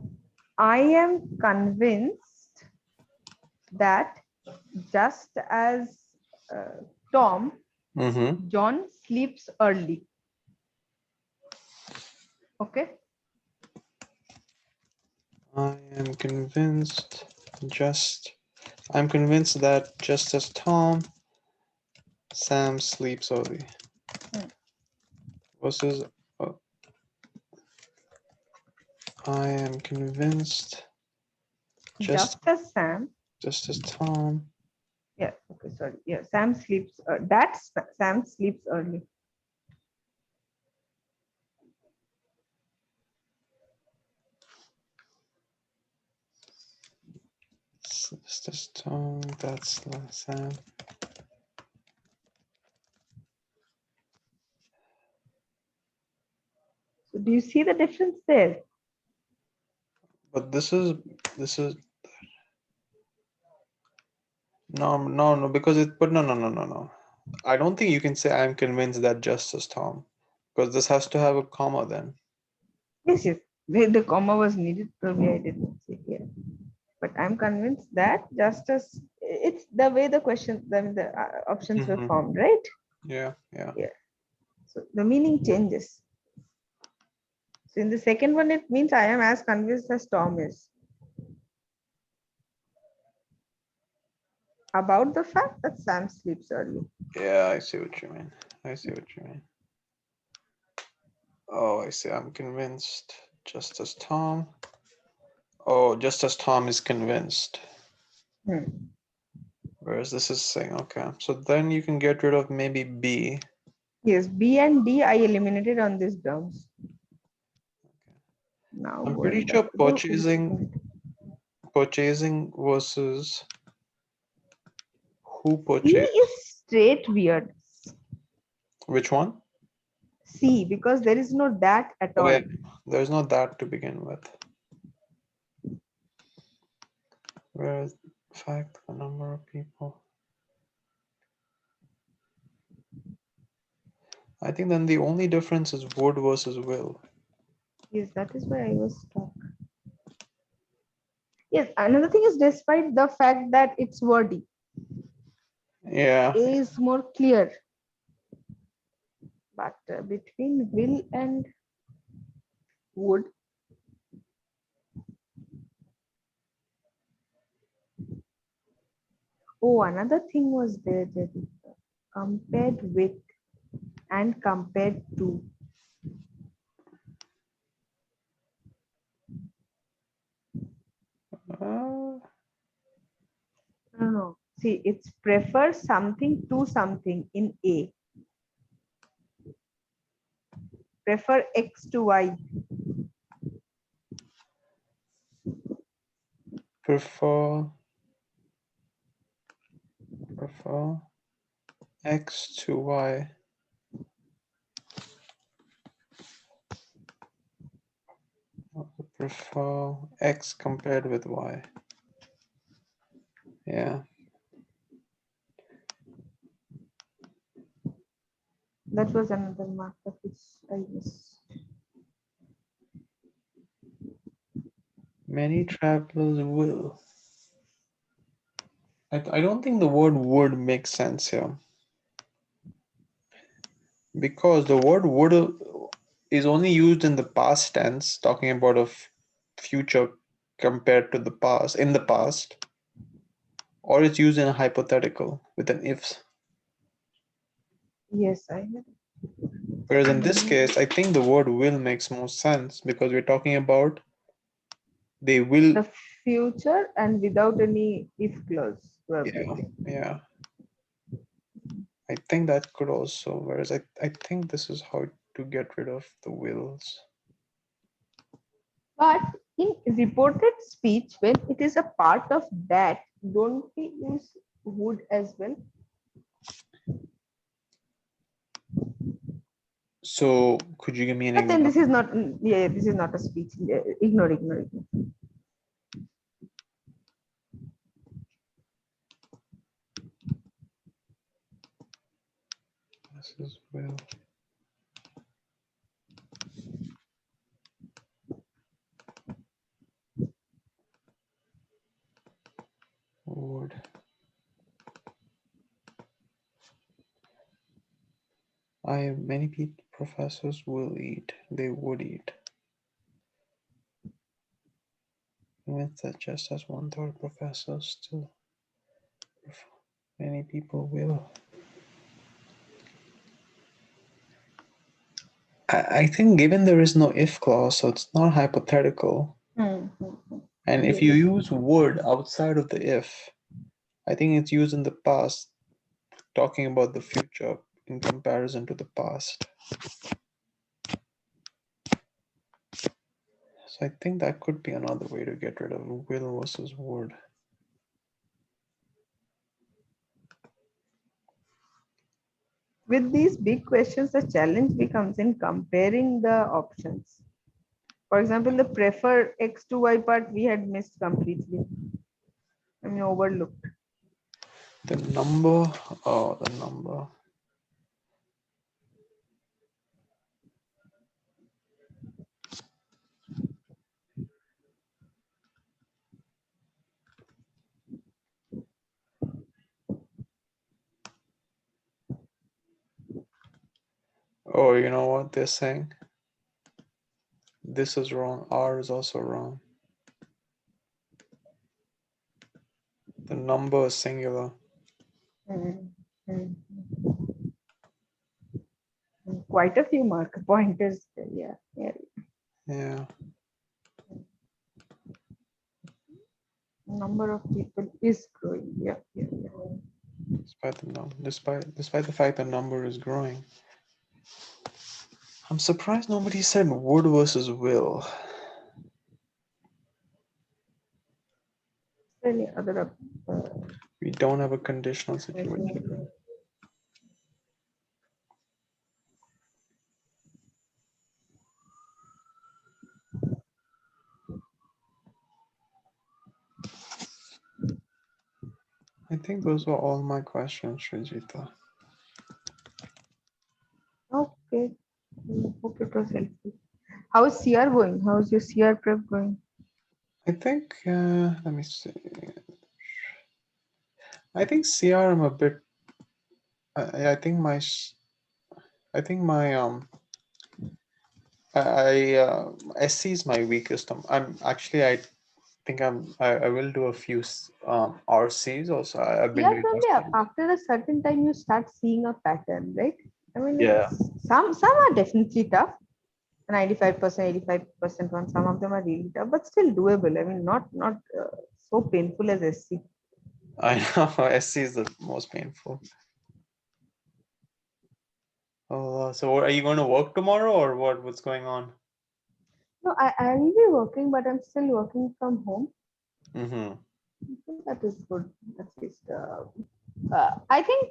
I am convinced that just as Tom, Mm-hmm. John sleeps early. Okay. I am convinced just. I'm convinced that just as Tom, Sam sleeps early. Versus, I am convinced just Just as Sam. just as Tom. Yeah. Okay. Sorry. Yeah. Sam sleeps. That's Sam sleeps early. Just as Tom. That's Sam. So do you see the difference there? But this is no because it. But no. I don't think you can say I'm convinced that just as Tom, because this has to have a comma then. Yes. Yes. The comma was needed. Probably I didn't see here. But I'm convinced that just as it's the way the question, the options were Mm-hmm. formed, right? Yeah. Yeah. So the meaning changes. So in the second one, it means I am as convinced as Tom is about the fact that Sam sleeps early. Yeah, I see what you mean. I see what you mean. Oh, I see. I'm convinced just as Tom. Oh, just as Tom is convinced. Hmm. Whereas this is saying, okay, so then you can get rid of maybe B. Yes, B and D I eliminated on these terms. Now I'm pretty going sure back to the purchasing versus who C is purchased. straight weird. Which one? C, because there is no that at Oh yeah, all. there's not that to begin with. Whereas fact the number of people. I think then the only difference is would versus will. Yes, that is why I was stuck. Yes, another thing is despite the fact that it's wordy, Yeah. A is more clear. But between will and would, oh, another thing was there, that compared with and compared to. Uh, No, no. See, it's prefer something to something in A. Prefer X to Y. prefer prefer X to Y. Prefer X compared with Y. Yeah. That was another markup which I missed. Many travelers will. I don't think the word would make sense here because the word would is only used in the past tense, talking about a future compared to the past, in the past, or it's used in a hypothetical with an if. Yes, I had Whereas in this many. case, I think the word will makes more sense because we're talking about they will. The future and without any if clause, Yeah, probably. yeah. I think that could also, whereas I think this is how to get rid of the wills. But in reported speech, when it is a part of that, don't we use would as well? So could you give me an But then example? this is not, yeah, this is not a speech. Ignore, ignore, ignore. This is will. Would. Many people, professors will eat. They would eat. With that, just as one third professors still. Many people will. I think given there is no if clause, so it's not hypothetical. And if you Yes. use would outside of the if, I think it's used in the past, talking about the future in comparison to the past. So I think that could be another way to get rid of will versus would. With these big questions, the challenge becomes in comparing the options. For example, the prefer X to Y part we had missed completely. I mean, overlooked. The number, oh, the number. Oh, you know what they're saying? This is wrong. R is also wrong. The number is singular. Mm, mm, Quite a few mark pointers. Yeah, yeah. Yeah. Number of people is growing. Yeah, yeah, yeah. Despite the fact the number is growing. I'm surprised nobody said would versus will. Any other We don't have a conditional situation. uh, I think those were all my questions, Srijita. okay. Hope it was helpful. How is CR going? How is your CR prep going? I think, let me see. I think CR, I'm a bit, I think I think my, SC is my weakest. I'm actually, I think I will do a few, RCs also. I've been Yeah, doing probably RCs. after a certain time you start seeing a pattern, right? I mean, Yeah. it's some are definitely tough. 95%, 85% one. Some of them are really tough, but still doable. I mean, not so painful as SC. I know SC is the most painful. Oh, so are you going to work tomorrow or what? What's going on? No, I will be working, but I'm still working from home. Mm-hmm. So that is good. At least, I think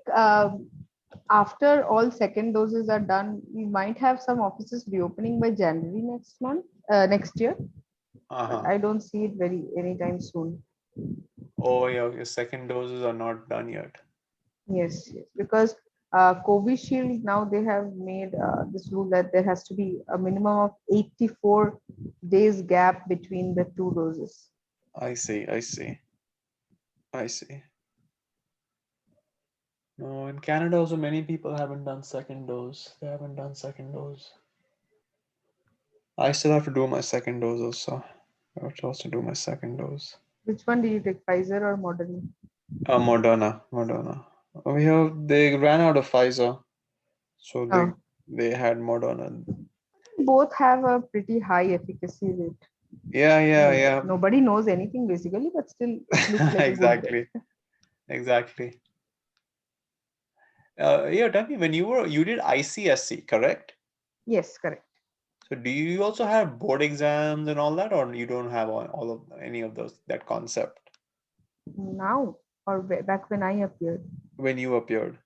after all second doses are done, we might have some offices reopening by January next year. But Uh-huh. I don't see it very anytime soon. Oh, yeah, your second doses are not done yet. Yes, yes, because Covishield now they have made this rule that there has to be a minimum of 84 days gap between the two doses. I see, I see, I see. No, in Canada also many people haven't done second dose. They haven't done second dose. I still have to do my second dose also. I have to also do my second dose. Which one do you take, Pfizer or Moderna? Moderna, Moderna. They ran out of Pfizer, so they Oh, they had Moderna. both have a pretty high efficacy rate. Yeah, I yeah, mean, yeah. nobody knows anything basically, but still it looks like a good bet. Exactly, exactly. Yeah, tell me when you did ICSC, correct? Yes, correct. So do you also have board exams and all that, or you don't have all of any of those that concept Now or back when I appeared. when you appeared?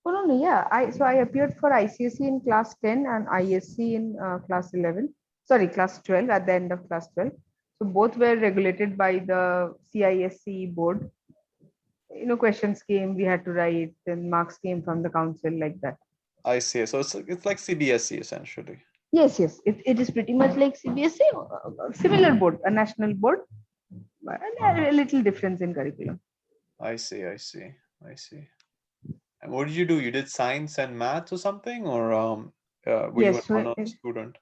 Oh no, no, yeah. I appeared for ICSE in class 10 and ISC in class 11. Sorry, class 12 at the end of class 12. So both were regulated by the CISC board. Questions came, we had to write, then marks came from the council like that. I see. So it's like CBSE essentially. Yes, yes. It is pretty much like CBSE, similar board, a national board, but a little difference in curriculum. I see. I see. I see. And what did you do? You did science and maths or something, or were you an Yes, so honors student?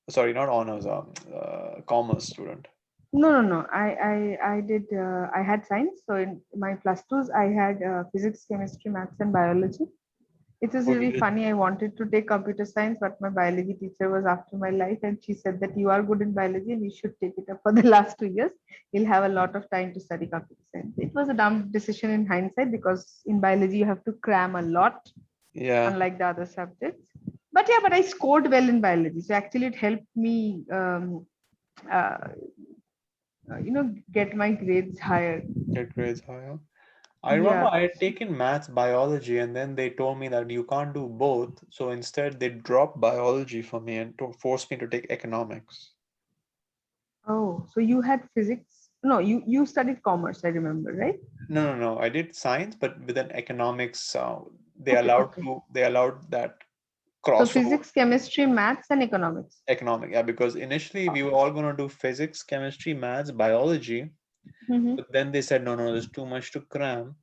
Sorry, not honors. Commerce student. no, no, no. I did. I had science. So in my plus twos, I had physics, chemistry, maths, and biology. It was Oh, you really did. funny. I wanted to take computer science, but my biology teacher was after my life, and she said that you are good in biology and you should take it up for the last 2 years. You'll have a lot of time to study computer science. It was a dumb decision in hindsight because in biology you have to cram a lot, Yeah, unlike the other subjects. But yeah, but I scored well in biology, so actually it helped me, uh, get my grades higher. get grades higher. I remember Yeah. I had taken maths, biology, and then they told me that you can't do both. So instead, they dropped biology for me and forced me to take economics. Oh, so you had physics? No, you studied commerce. I remember, right? No, no, no. I did science, but with an economics, Okay, okay. they allowed that So crossover physics, chemistry, maths, and economics. economic. Yeah, because initially we were all going to do physics, chemistry, maths, biology, Mm-hmm. but then they said, no, no, there's too much to cram.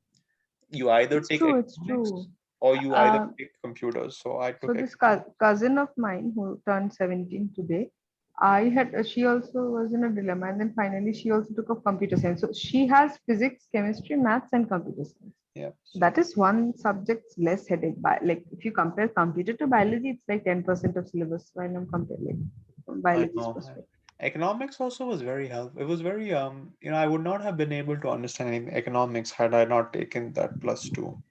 You either It's take true. It's economics true. or you either Uh, take computers. So I so took this economics. cousin of mine who turned 17 today, she also was in a dilemma, and then finally she also took up computer science. So she has physics, chemistry, maths, and computer science. Yeah. That is one subject less headache. By like if you compare computer to biology, it's like 10% of syllabus when I'm comparing from I biology's know. perspective. Economics also was very helpful. It was very I would not have been able to understand any economics had I not taken that plus two.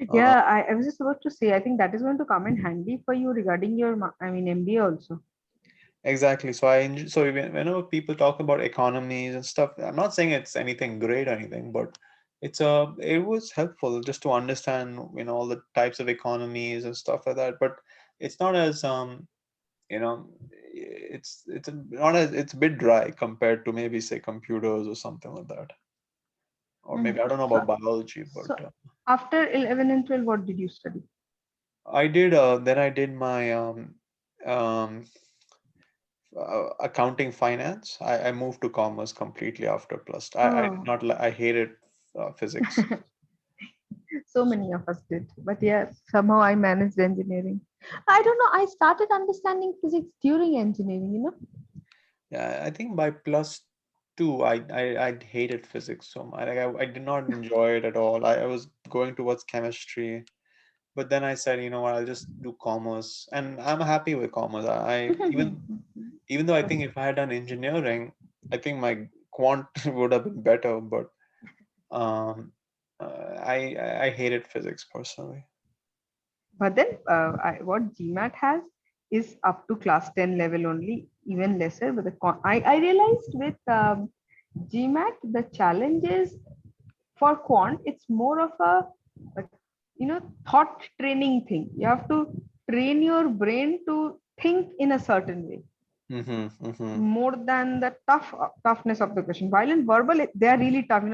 Uh, Yeah, I was just about to say, I think that is going to come in handy for you regarding your, MBA also. exactly. So whenever people talk about economies and stuff, I'm not saying it's anything great or anything, but it was helpful just to understand, all the types of economies and stuff like that. But it's not as you know it's a bit dry compared to maybe say computers or something like that, or Mhm. maybe I don't know So, about biology, but so after 11 and 12, what did you study? I did my um accounting finance. I moved to commerce completely after plus I did Oh, not I hated physics. so many of us did. But yeah, somehow I managed engineering. I don't know. I started understanding physics during engineering. Yeah, I think by plus two, I hated physics so much. I did not enjoy it at all. I was going towards chemistry, but then I said, you know what, I'll just do commerce, and I'm happy with commerce. Even though I think if I had done engineering, I think my quant would have been better. But um, I hated physics personally. But then what GMAT has is up to class 10 level only, even lesser. But I realized with GMAT, the challenge is for quant, it's more of a thought training thing. You have to train your brain to think in a certain way Mm-hmm, mm-hmm. more than the toughness of the question. While in verbal, they are really tough.